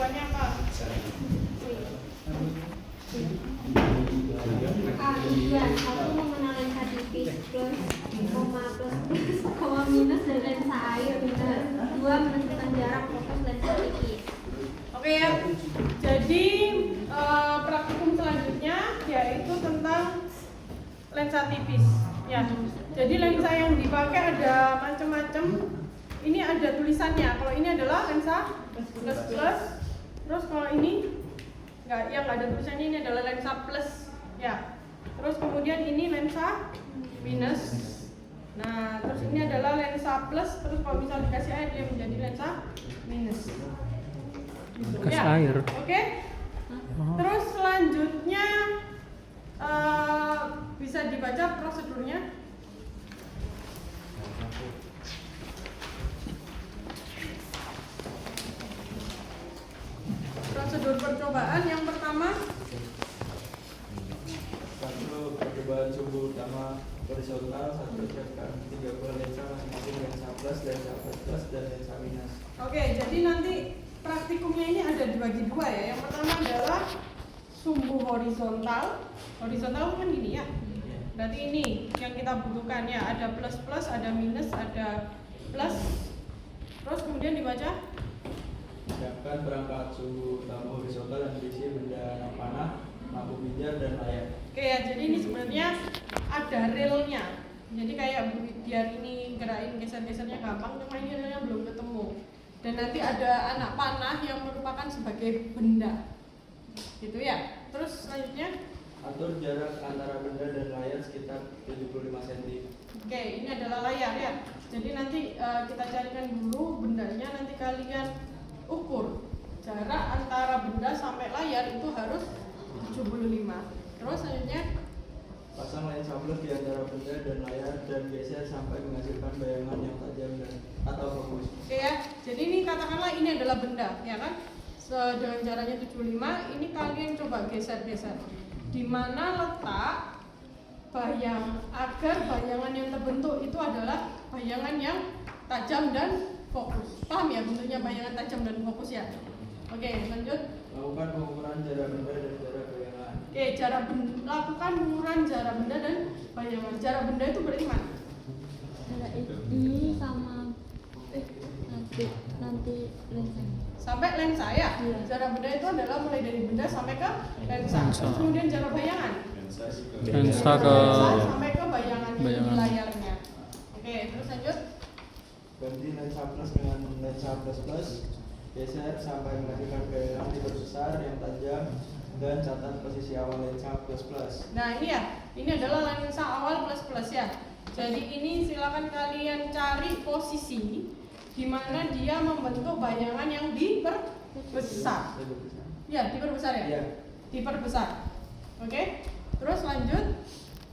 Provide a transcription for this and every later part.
jawabannya apa? Iya, aku mengenal lensa tipis plus koma minus dan lensa air benar. Dua menentukan jarak fokus lensa tipis. Oke ya. Jadi praktikum selanjutnya yaitu tentang lensa tipis. Ya. Jadi lensa yang dipakai ada macam-macam. Ini ada tulisannya. Kalau ini adalah lensa plus plus. Terus kalau ini yang nggak ada tulisannya ini adalah lensa plus. Ya. Terus kemudian ini lensa minus. Nah, terus ini adalah lensa plus. Terus kalau misal dikasih air dia menjadi lensa minus. Kasih air. Oke. Terus selanjutnya bisa dibaca prosedurnya. Prosedur percobaan yang pertama. Satu, percobaan suhu utama horizontal. Satu, siapkan 30 lensa masing-masing, lensa plus, lensa plus, dan lensa minus. Oke, jadi nanti praktikumnya ini ada dibagi dua ya. Yang pertama adalah sumbu horizontal. Horizontal kan gini ya. Berarti ini yang kita butuhkan ya. Ada plus plus, ada minus, ada plus. Terus kemudian dibaca. Siapkan perangkat suhu utama horizontal yang berisi benda panah, lampu pinjar, dan layar. Oke ya, jadi ini sebenarnya ada relnya. Jadi kayak biar ini gerakin geser-gesernya gampang, cuma ini relnya belum ketemu. Dan nanti ada anak panah yang merupakan sebagai benda. Gitu ya. Terus selanjutnya Atur jarak antara benda dan layar sekitar 75 cm. oke, ini adalah layar ya. Jadi nanti kita carikan dulu bendanya, nanti kalian ukur jarak antara benda sampai layar itu harus 75. Terus selanjutnya Pasang lensa plus di antara benda dan layar dan geser sampai menghasilkan bayangan yang tajam dan atau fokus. oke ya. Jadi ini katakanlah ini adalah benda, ya kan? Dengan jaraknya 75, ini kalian coba geser-geser. Di mana letak agar bayangan yang terbentuk itu adalah bayangan yang tajam dan fokus. Paham ya bentuknya bayangan tajam dan fokus ya? Oke, lanjut. Lakukan pengukuran jarak benda dan jarak bayangan. Oke, lakukan pengukuran jarak benda dan bayangan. Jarak benda itu berarti mana? Jarak ini sama nanti lensa. Sampai lensa ya. Iya. Jarak benda itu adalah mulai dari benda sampai ke lensa. Terus kemudian jarak bayangan. Lensa ke Sampai ke bayangan di bayangan. layarnya. Oke, terus lanjut. Ganti lensa plus dengan lensa plus plus. Geser sampai menghasilkan bayangan diperbesar yang tajam dan catat posisi awal lensa plus plus. Nah ini ya, ini adalah lensa awal plus plus ya. Jadi ini silakan kalian cari posisi di mana dia membentuk bayangan yang diperbesar. Ya, diperbesar ya. Iya. Diperbesar. Oke. Terus lanjut.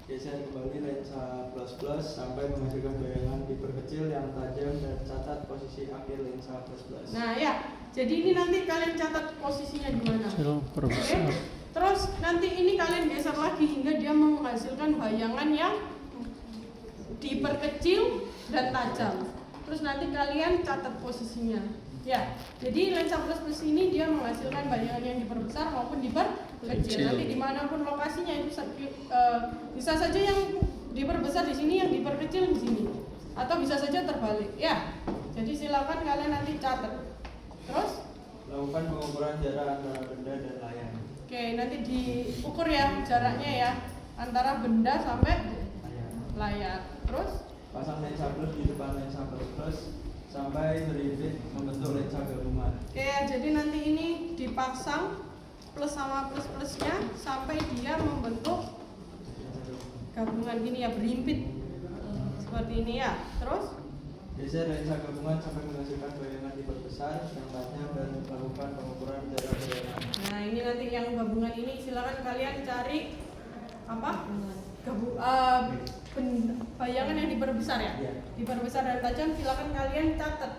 Geser kembali lensa plus plus sampai menghasilkan bayangan diperkecil yang tajam dan catat posisi akhir lensa plus plus. Nah ya, jadi ini nanti kalian catat posisinya di mana. kecil Oke. perbesar. Terus nanti ini kalian geser lagi hingga dia menghasilkan bayangan yang diperkecil dan tajam. Terus nanti kalian catat posisinya. Ya, jadi lensa plus plus ini dia menghasilkan bayangan yang diperbesar maupun diperkecil. Kecil. Nanti dimanapun lokasinya itu bisa saja yang diperbesar di sini, yang diperkecil di sini, atau bisa saja terbalik. Ya, jadi silakan kalian nanti catat. Terus, Lakukan pengukuran jarak antara benda dan layar. oke, nanti diukur ya jaraknya ya antara benda sampai layar. Terus, Pasang lensa plus di depan lensa plus plus sampai berimpit membentuk lensa gabungan. oke, jadi nanti ini dipasang plus sama plus plusnya sampai dia membentuk gabungan gini ya, berimpit seperti ini ya. Terus, Geser lensa gabungan sampai menghasilkan bayangan diperbesar yang tajam dan melakukan pengukuran jarak bayangan. nah ini nanti yang gabungan ini silakan kalian cari apa? Bayangan yang diperbesar ya. Iya. Diperbesar dan tajam, silakan kalian catat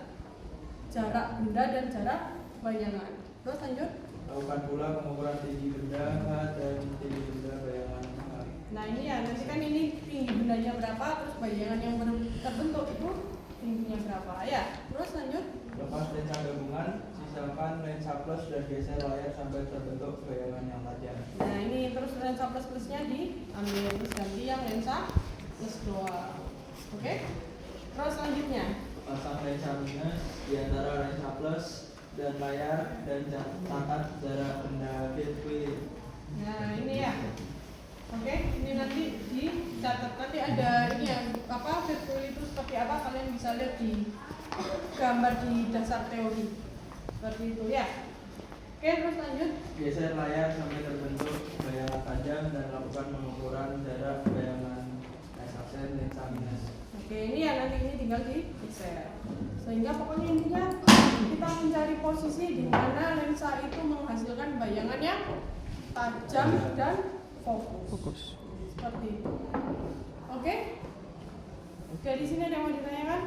jarak benda dan jarak bayangan. Terus lanjut. Lakukan pula pengukuran tinggi benda dan tinggi benda bayangan. Nah ini ya, nanti kan ini tinggi bendanya berapa, terus bayangan yang terbentuk itu tingginya berapa ya. Terus lanjut. Lepas lensa gabungan, sisa Sedangkan lensa plus dan geser layar sampai terbentuk bayangan yang tajam. Nah ini terus lensa plus-plusnya diambil, terus ganti yang lensa plus doang. Oke? Terus selanjutnya Pasang lensa minus di antara lensa plus dan layar dan catat jarak benda field. nah ini ya. Oke, ini nanti dicatat. Nanti ada ini ya, apa virtual itu seperti apa kalian bisa lihat di gambar di dasar teori. Seperti itu ya. Oke, terus lanjut. Geser layar sampai terbentuk bayangan tajam dan lakukan pengukuran jarak bayangan S-aksen lensa minus. Oke, ini ya nanti ini tinggal digeser. Sehingga pokoknya intinya kita mencari posisi di mana lensa itu menghasilkan bayangan yang tajam dan fokus. Seperti itu. Oke? Oke, di sini ada yang mau ditanyakan?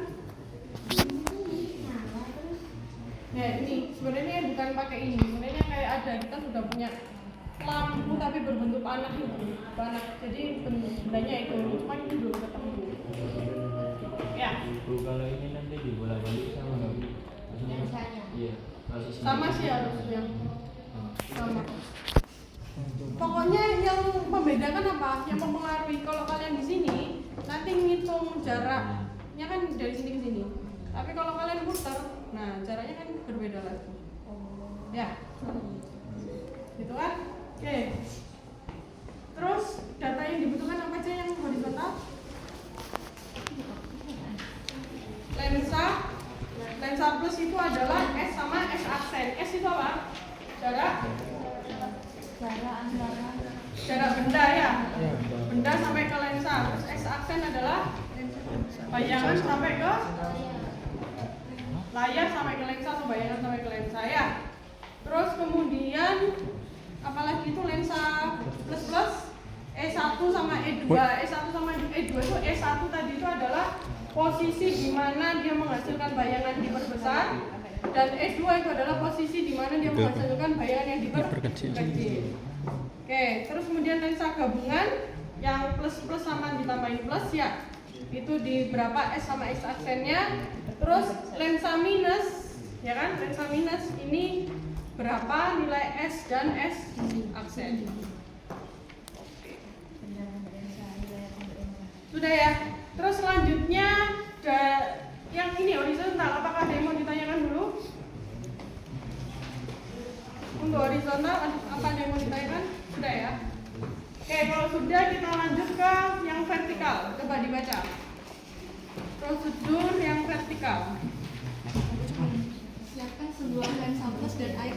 Nah, ini sebenarnya bukan pakai ini. Sebenarnya kayak ada kita sudah punya lampu tapi berbentuk panah itu. Panah. Jadi bendanya itu cuma ini belum ketemu. Ya. Bu, kalau ini nanti dibolak-balik sama nggak? Lensanya. Iya. Posisinya Sama sih harusnya. Sama. Pokoknya yang membedakan apa? Yang mempengaruhi kalau kalian di sini nanti ngitung jaraknya kan dari sini ke sini. Tapi kalau kalian putar, nah jaraknya kan berbeda lagi. Ya. Gitu kan? Oke. Terus data yang dibutuhkan apa aja yang horizontal? Lensa plus itu adalah S sama S aksen. S itu apa? Jarak benda ya. Benda sampai ke lensa. Terus S aksen adalah bayangan sampai ke layar sampai ke lensa atau bayangan sampai ke lensa ya. Terus kemudian apalagi itu lensa plus plus E1 sama E2. E1 sama E2 itu E1 tadi itu adalah posisi di mana dia menghasilkan bayangan diperbesar dan E2 itu adalah posisi di mana dia menghasilkan bayangan yang diperkecil. Oke, terus kemudian lensa gabungan yang plus plus sama ditambahin plus ya. Itu di berapa S sama S aksennya. Terus lensa minus ya kan? Lensa minus ini berapa nilai S dan S aksen. Sudah ya. Terus selanjutnya yang ini horizontal. Apakah ada yang mau ditanyakan dulu? Untuk horizontal apa ada yang mau ditanyakan? Sudah ya. Oke, kalau sudah kita lanjut ke yang vertikal. Coba dibaca. Prosedur yang vertikal. Siapkan sebuah lensa plus dan air.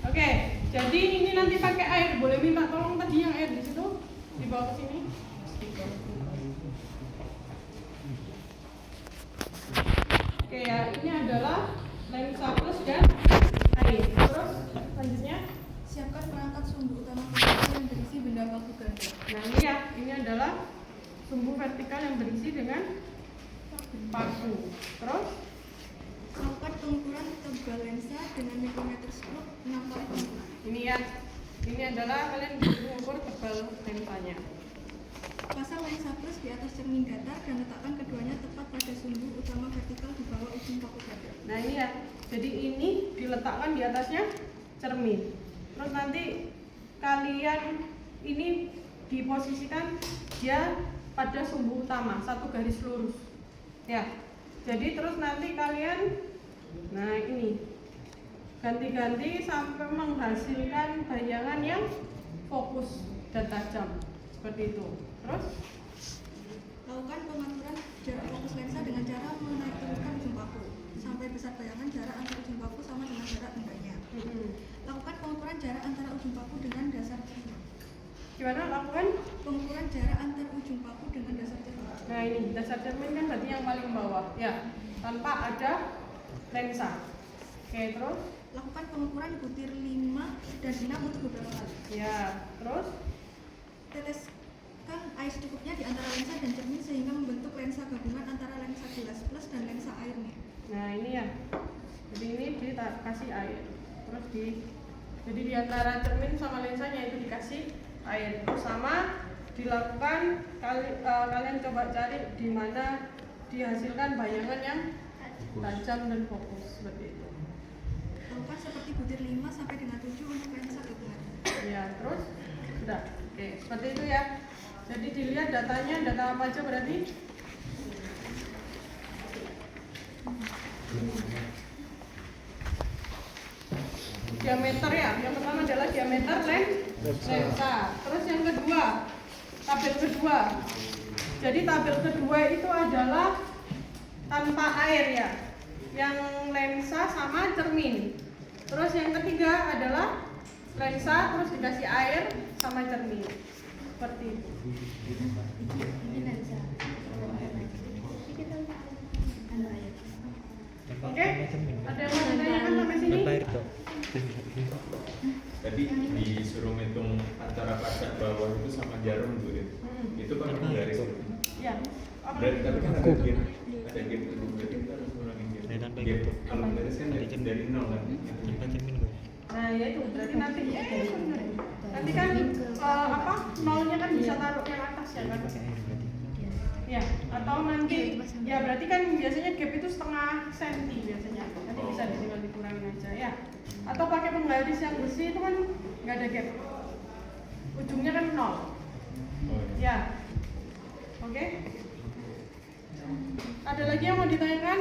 Oke, jadi ini nanti pakai air. Boleh minta tolong tadi yang air di situ dibawa ke sini. Oke ya, ini adalah lensa plus dan air. Terus selanjutnya Siapkan perangkat sumbu utama vertikal yang berisi benda paku ganda. nah ini ya, ini adalah sumbu vertikal yang berisi dengan paku. Terus Lakukan pengukuran tebal lensa dengan mikrometer stroke 6 ini ya, ini adalah kalian mengukur tebal lensanya. Pasang lensa plus di atas cermin datar dan letakkan keduanya tepat pada sumbu utama vertikal di bawah ujung paku ganda. Nah ini ya, jadi ini diletakkan di atasnya cermin. Terus nanti kalian ini diposisikan dia pada sumbu utama, satu garis lurus. Ya, jadi terus nanti kalian, nah ini ganti-ganti sampai menghasilkan bayangan yang fokus dan tajam seperti itu. Terus Lakukan pengaturan jarak fokus lensa dengan cara menaik turunkan ujung paku sampai besar bayangan jarak antara ujung paku sama dengan jarak bendanya. Lakukan pengukuran jarak antara ujung paku dengan dasar cermin. gimana lakukan? Pengukuran jarak antara ujung paku dengan dasar cermin. Nah ini dasar cermin kan berarti yang paling bawah ya, tanpa ada lensa. Oke, terus Lakukan pengukuran butir 5 dan 6 untuk beberapa kali. ya, terus Teteskan air secukupnya di antara lensa dan cermin sehingga membentuk lensa gabungan antara lensa gelas plus dan lensa air nih. nah ini ya, jadi ini dikasih air, terus jadi di antara cermin sama lensanya itu dikasih air. Terus sama dilakukan kalian coba cari di mana dihasilkan bayangan yang tajam dan fokus seperti itu. Lakukan seperti butir 5 sampai dengan 7 untuk lensa gabungan. Ya, terus sudah. Oke, seperti itu ya. Jadi dilihat datanya, data apa aja berarti? Diameter ya. Yang pertama adalah diameter lensa. Terus yang kedua, tabel kedua. Jadi tabel kedua itu adalah tanpa air ya. Yang lensa sama cermin. Terus yang ketiga adalah lensa terus dikasih air sama cermin. Seperti itu. Ini lensa. Oke? Ada yang mau ditanyakan sampai sini? Tadi disuruh ngitung antara pajak bawah itu sama jarum Bu ya. Itu pakai penggaris. Ya. Berarti tapi kan ada gap itu berarti kita harus ngurangin gap. Kalau penggaris kan dari nol kan. Nah, ya itu berarti nanti nanti kan nolnya kan bisa taruh yang atas ya kan? Ya, atau nanti ya berarti kan biasanya gap itu setengah senti biasanya. Nanti bisa tinggal dikurangin aja ya. Atau pakai penggaris yang besi itu kan nggak ada gap. Ujungnya kan nol. Ya. Oke? Ada lagi yang mau ditanyakan?